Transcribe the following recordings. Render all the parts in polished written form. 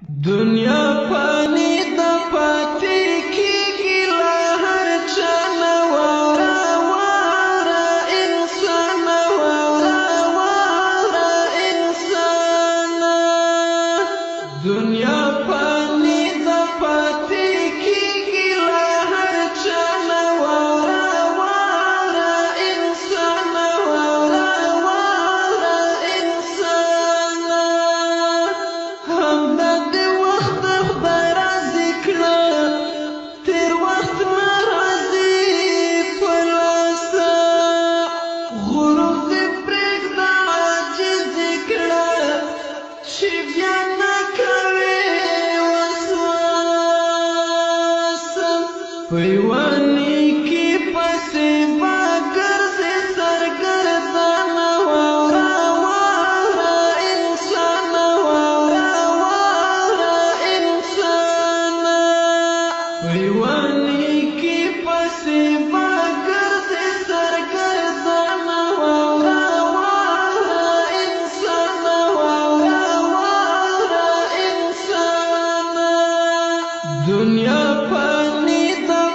دنیا پانی د پاتې کېږي له هر چا نه واره واره انسانه واره واره انسانه دنیا پانی د پاتې کېږي له هر چا نه واره واره انسانه واره واره انسانه همدا پیوانی کی پسی باگر سے سرگردان وارا وارا انسان وارا وارا انسان پیوانی کی پسی باگر سے سرگردان وارا وارا انسان وارا وارا انسان دنیا پانی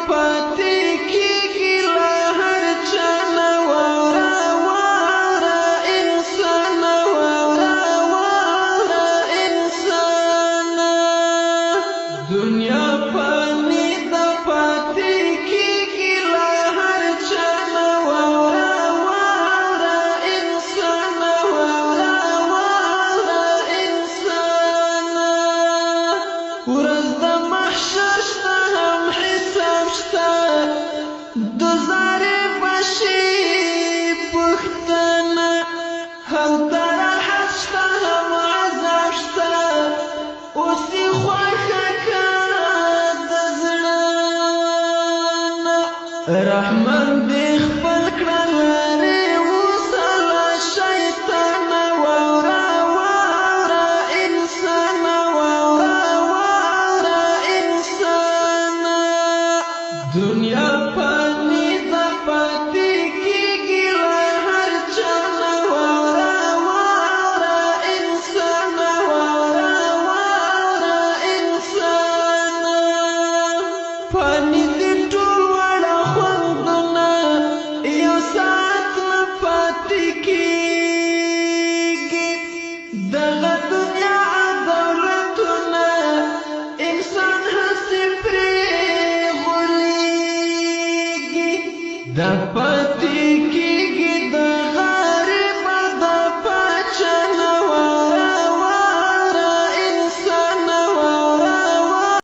پاتې کېږي له هر چا نه واره واره انسان واره واره انسان دنیا پانی د پاتې کېږي له هر چا نه واره واره انسان واره واره انسان ورځ د محشر شته هم حساب شته د زارې بشي پښتنه هلته راحت شته هم عذاب شته اوس یې خوښه که د زړه نه رحمان دې